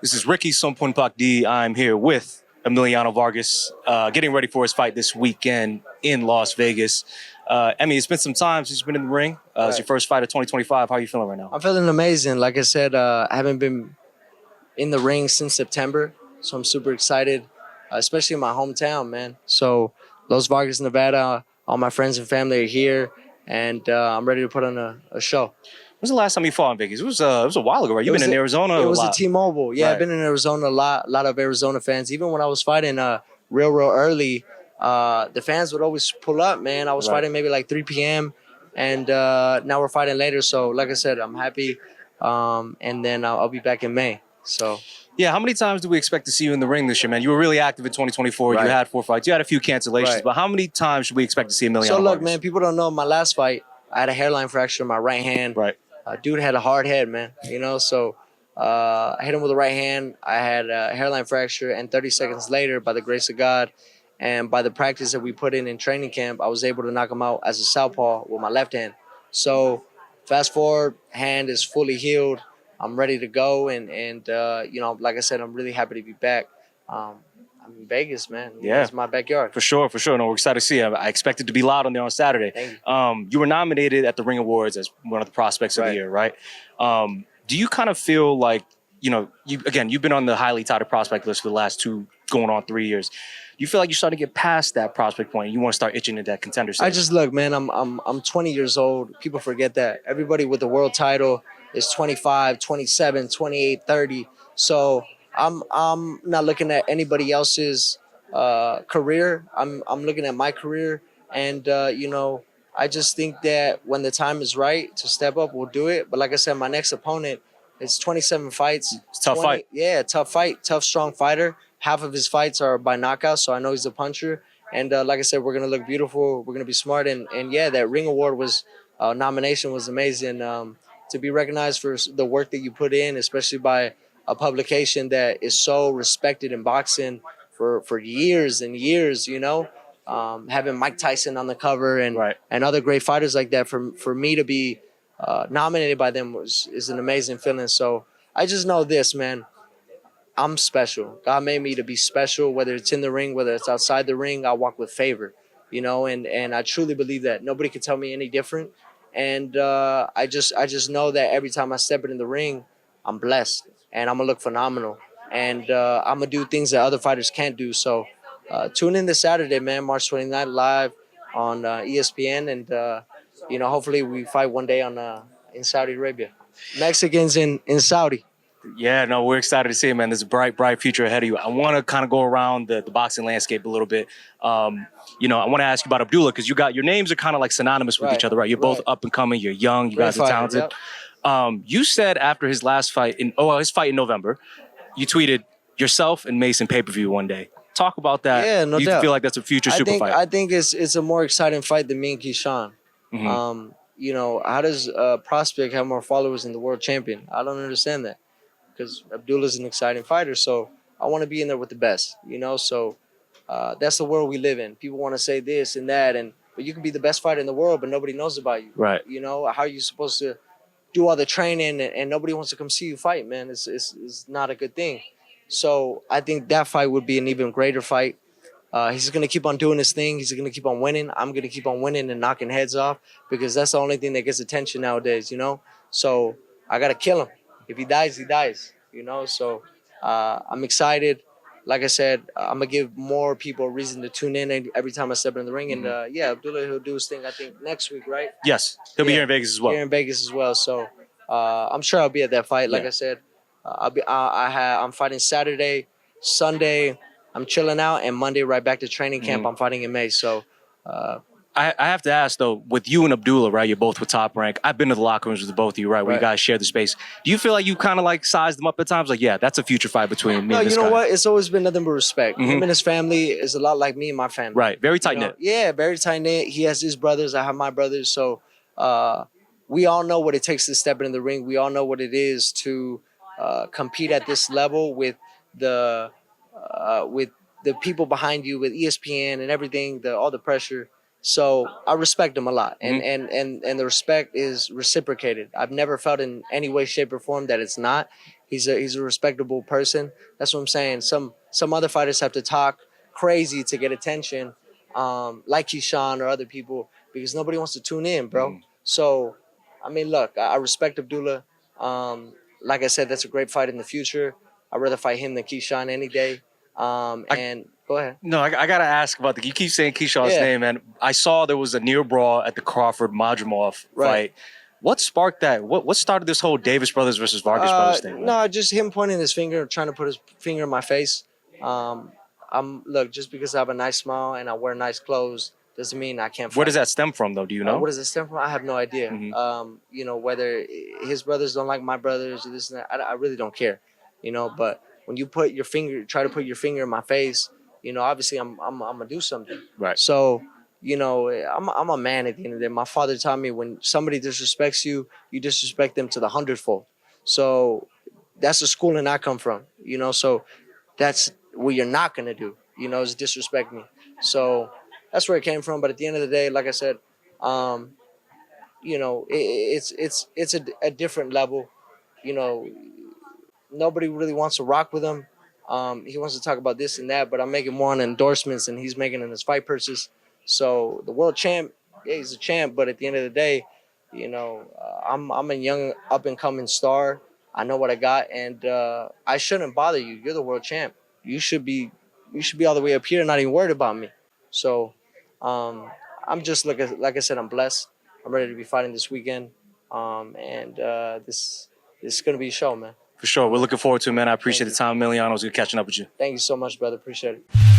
This is Rikki Soumpholphakdy. I'm here with Emiliano Vargas, getting ready for his fight this weekend in Las Vegas. Emmy, it's been some time since you've been in the ring. It's your first fight of 2025. How are you feeling right now? I'm feeling amazing. Like I said, I haven't been in the ring since September, so I'm super excited, especially in my hometown, man. So Los Vargas, Nevada, all my friends and family are here, and I'm ready to put on a show. When was the last time you fought in Vegas? It was a while ago, right? You've been in Arizona a It was lot. a T-Mobile. Yeah, Right. I've been in Arizona a lot. A lot of Arizona fans. Even when I was fighting real early, the fans would always pull up, man. I was Right. fighting maybe like 3 p.m., and now we're fighting later. So, like I said, I'm happy, and then I'll be back in May. So. Yeah, how many times do we expect to see you in the ring this year, man? You were really active in 2024. Right. You had 4 fights. You had a few cancellations, Right. but how many times should we expect to see Emiliano So look, Vargas? man, people don't know my last fight. I had a hairline fracture in my right hand. Right. Dude had a hard head, man. So I hit him with the right hand. I had a hairline fracture, and 30 seconds later, by the grace of God, and by the practice that we put in training camp, I was able to knock him out as a southpaw with my left hand. So fast forward, hand is fully healed. I'm ready to go, and like I said, I'm really happy to be back. I'm in Vegas, man. Yeah. It's my backyard. For sure. No, we're excited to see you. I expect it to be loud on there on Saturday. Thank you. You were nominated at the Ring Awards as one of the prospects of the Right. year, right? Do you kind of feel like, you've been on the highly touted prospect list for the last 3 years. Do you feel like you're starting to get past that prospect point and you want to start itching into that contender stage? I just look, man. I'm 20 years old. People forget that. Everybody with the world title is 25, 27, 28, 30. So I'm not looking at anybody else's career. I'm looking at my career, and I just think that when the time is right to step up, we'll do it. But like I said, my next opponent is 27 fights. It's a tough fight. Yeah, tough fight, tough, strong fighter. Half of his fights are by knockout, so I know he's a puncher. And like I said, we're gonna look beautiful. We're gonna be smart, and yeah, that Ring Award nomination was amazing. To be recognized for the work that you put in, especially by a publication that is so respected in boxing for years and years. Having Mike Tyson on the cover and Right. and other great fighters like that. For me to be nominated by them is an amazing feeling. So I just know this, man. I'm special. God made me to be special, whether it's in the ring, whether it's outside the ring. I walk with favor, and I truly believe that. Nobody can tell me any different. And I just know that every time I step in the ring, I'm blessed, and I'm gonna look phenomenal, and I'm gonna do things that other fighters can't do. So tune in this Saturday, man, March 29th, live on ESPN, and hopefully we fight one day in Saudi Arabia. Mexicans in Saudi. Yeah, no, we're excited to see it, man. There's a bright future ahead of you. I want to kind of go around the boxing landscape a little bit. I want to ask you about Abdullah because your names are kind of like synonymous with each other, right? You're both up and coming. You're young. You guys are talented. Yep. You said after his last fight his fight in November, you tweeted yourself and Mason pay-per-view one day. Talk about that. Yeah, no Do you doubt. feel like that's a future super fight? I think it's a more exciting fight than me and Keyshawn. Mm-hmm. How does Prospect have more followers than the world champion? I don't understand that. Because Abdullah's an exciting fighter, so I want to be in there with the best, So that's the world we live in. People want to say this and that, but you can be the best fighter in the world, but nobody knows about you. Right. How are you supposed to do all the training and nobody wants to come see you fight, man? It's not a good thing. So I think that fight would be an even greater fight. He's going to keep on doing his thing. He's going to keep on winning. I'm going to keep on winning and knocking heads off because that's the only thing that gets attention nowadays, So I got to kill him. If he dies, he dies, So I'm excited. Like I said, I'm going to give more people a reason to tune in every time I step in the ring. And Abdullah, he'll do his thing, I think, next week, right? Yes. He'll be here in Vegas as well. Here in Vegas as well. So I'm sure I'll be at that fight. Like I said, I'm fighting Saturday, Sunday, I'm chilling out, and Monday right back to training camp. I'm fighting in May. So I have to ask, though, with you and Abdullah, right, you're both with Top Rank. I've been to the locker rooms with both of you, right, where you guys share the space. Do you feel like you kind of like sized them up at times? Like, yeah, that's a future fight between me and this guy. No, you know what? It's always been nothing but respect. Him and his family is a lot like me and my family. Right, very tight-knit. Yeah, very tight-knit. He has his brothers. I have my brothers. So we all know what it takes to step in the ring. We all know what it is to compete at this level with the people behind you, with ESPN and everything, all the pressure. So I respect him a lot, and the respect is reciprocated. I've never felt in any way, shape, or form that it's not. He's a respectable person. That's what I'm saying. Some other fighters have to talk crazy to get attention, like Keyshawn or other people, because nobody wants to tune in, bro. So, I mean, look, I respect Abdullah. Like I said, that's a great fight in the future. I'd rather fight him than Keyshawn any day. And go ahead. No, I gotta ask about you keep saying Keyshawn's Yeah. name, and I saw there was a near brawl at the Crawford Madrimov Right. fight. What sparked that? What started this whole Davis brothers versus Vargas brothers thing? Man? No, just him pointing his finger, trying to put his finger in my face. Look, just because I have a nice smile and I wear nice clothes doesn't mean I can't fight. Where does that stem from, though? Do you know? Where does it stem from? I have no idea. You know, whether his brothers don't like my brothers or this and that, I really don't care. You know, but when you put your finger, try to put your finger in my face, you know, obviously I'm gonna do something. Right. So, you know, I'm a man at the end of the day. My father taught me when somebody disrespects you, you disrespect them to the 100-fold. So that's the schooling I come from, you know. So that's what you're not gonna do, you know, is disrespect me. So that's where it came from. But at the end of the day, like I said, you know, it's a different level. You know, nobody really wants to rock with him. He wants to talk about this and that, but I'm making more on endorsements and he's making in his fight purses. So the world champ, yeah, he's a champ, but at the end of the day, you know, I'm a young up and coming star. I know what I got, and I shouldn't bother you. You're the world champ. You should be all the way up here, not even worried about me. So I'm just like I said, I'm blessed. I'm ready to be fighting this weekend, and this is gonna be a show, man. For sure. We're looking forward to it, man. I appreciate the time, Emiliano. It was good catching up with you. Thank you so much, brother. Appreciate it.